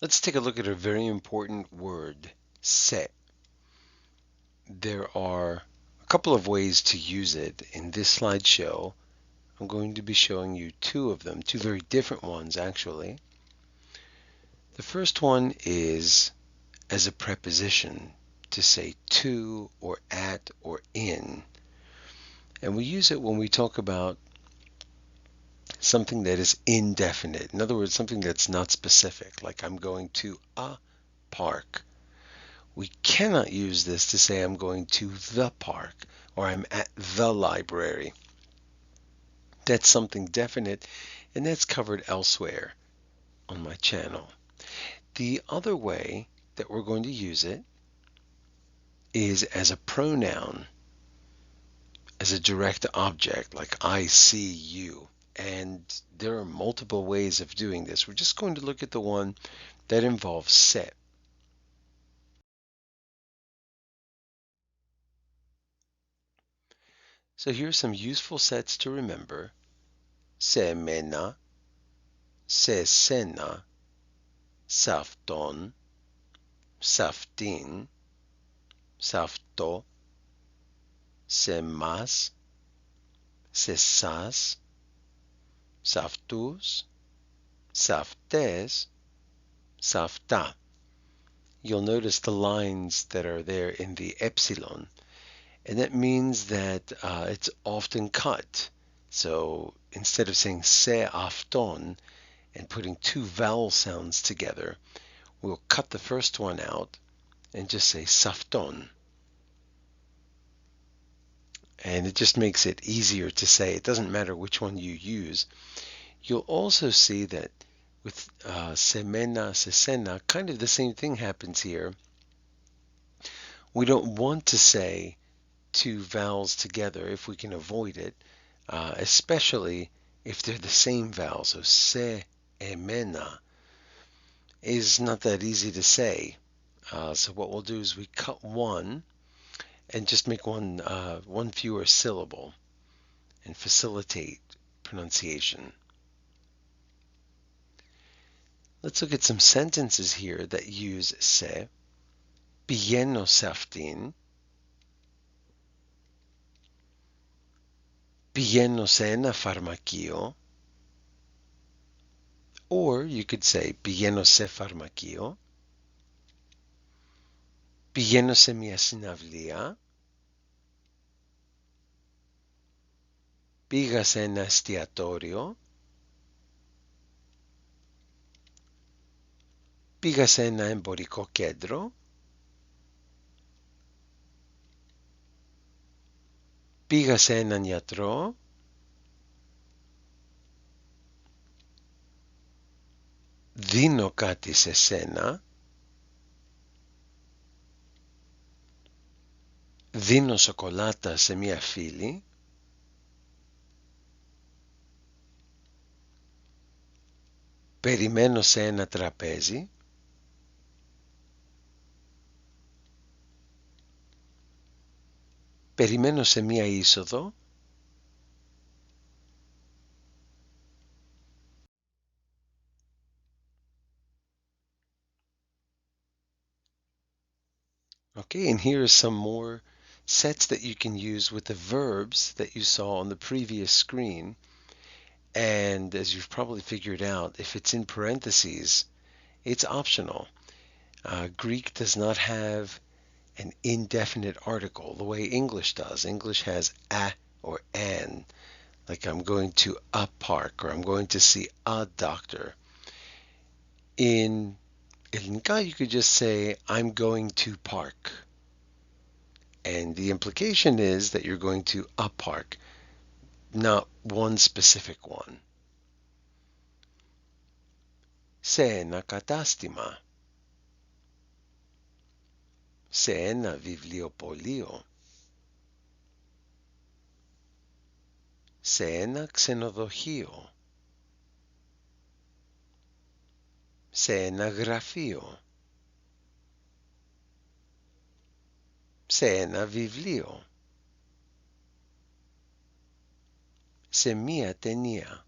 Let's take a look at a very important word, se. There are a couple of ways to use it. In this slideshow, I'm going to be showing you two of them, two very different ones actually. The first one is as a preposition to say to or at or in. And we use it when we talk about something that is indefinite. In other words, something that's not specific, like I'm going to a park. We cannot use this to say I'm going to the park or I'm at the library. That's something definite, and that's covered elsewhere on my channel. The other way that we're going to use it is as a pronoun, as a direct object, like I see you. And there are multiple ways of doing this. We're just going to look at the one that involves se. So here's some useful sets to remember. Se mena, se sena, safton, saftin, safto, se mas, se sas, saftus, saftes, safta. You'll notice the lines that are there in the epsilon, and that means that it's often cut. So instead of saying se afton and putting two vowel sounds together, we'll cut the first one out and just say safton. And it just makes it easier to say. It doesn't matter which one you use. You'll also see that with semena, sesena, kind of the same thing happens here. We don't want to say two vowels together if we can avoid it, especially if they're the same vowel. So se, emena is not that easy to say. So what we'll do is we cut one and just make one fewer syllable and facilitate pronunciation. Let's look at some sentences here that use se. Πηγαίνω σε αυτήν. Πηγαίνω σε ένα φαρμακείο. Or you could say πηγαίνω σε φαρμακείο. Πηγαίνω σε μια συναυλία. Πήγα σε ένα εστιατόριο. Πήγα σε ένα εμπορικό κέντρο. Πήγα σε έναν γιατρό. Δίνω κάτι σε σένα. Δίνω σοκολάτα σε μια φίλη. Περιμένω σε ένα τραπέζι. Περιμένω σε μια είσοδο. Okay, and here are some more sets that you can use with the verbs that you saw on the previous screen. And as you've probably figured out, if it's in parentheses, it's optional. Greek does not have an indefinite article the way English does. English has a or an, like I'm going to a park or I'm going to see a doctor. In Ελληνικά, you could just say, I'm going to park. And the implication is that you're going to a park, not one specific one. Σε ένα κατάστημα. Σε ένα βιβλιοπωλείο. Σε ένα ξενοδοχείο. Σε ένα γραφείο. Σε ένα βιβλίο. Σε μία ταινία.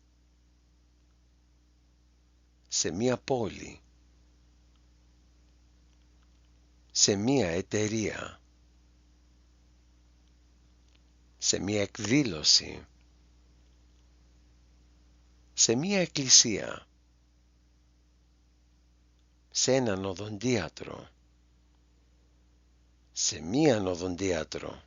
Σε μία πόλη. σε μία εταιρεία, σε μία εκδήλωση, σε μία εκκλησία, σε έναν οδοντίατρο, σε μίαν οδοντίατρο.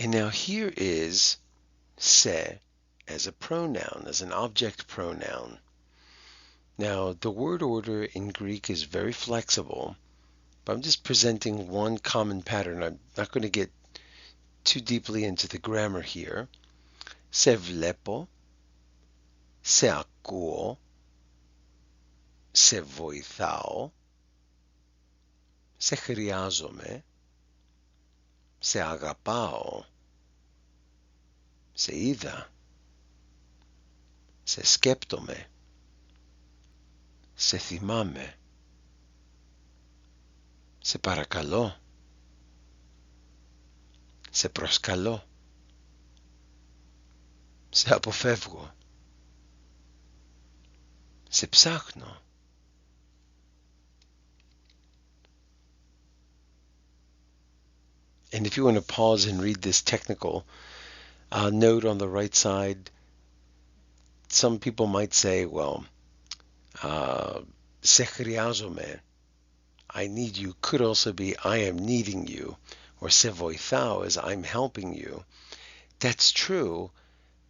And now here is se as a pronoun, as an object pronoun. Now, the word order in Greek is very flexible, but I'm just presenting one common pattern. I'm not going to get too deeply into the grammar here. Σε βλέπω, σε ακούω, σε βοηθάω, σε χρειάζομαι, σε αγαπάω, σε είδα, σε σκέπτομαι, σε θυμάμαι, σε παρακαλώ, σε προσκαλώ, σε αποφεύγω, σε ψάχνω. And if you want to pause and read this technical note on the right side, some people might say, well, σε χρειάζομαι, I need you, could also be I am needing you, or σε βοηθάω is I'm helping you. That's true,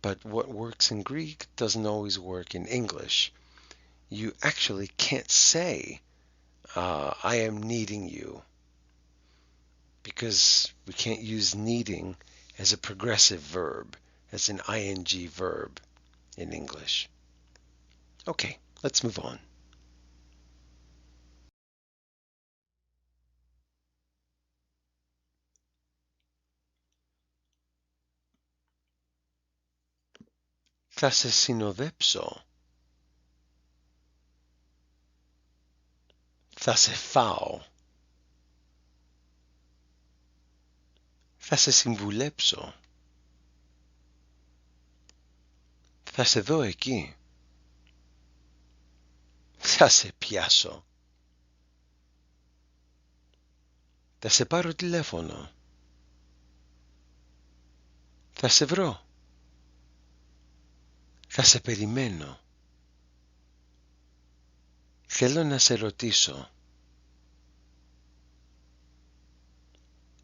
but what works in Greek doesn't always work in English. You actually can't say, I am needing you, because we can't use needing as a progressive verb, as an ing verb in English. Okay, let's move on. Θα σε συνοδέψω. Θα σε φάω. Θα σε συμβουλέψω. Θα σε δω εκεί. Θα σε πιάσω. Θα σε πάρω τηλέφωνο. Θα σε βρω. Θα σε περιμένω. Θέλω να σε ρωτήσω.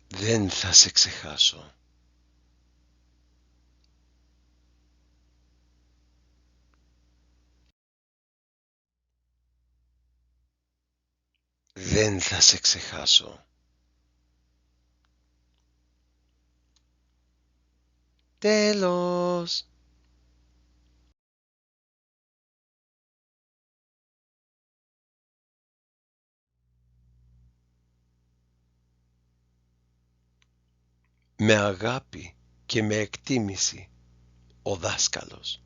Δεν θα σε ξεχάσω. Δεν θα σε ξεχάσω. Τέλος. Με αγάπη και με εκτίμηση, ο δάσκαλος.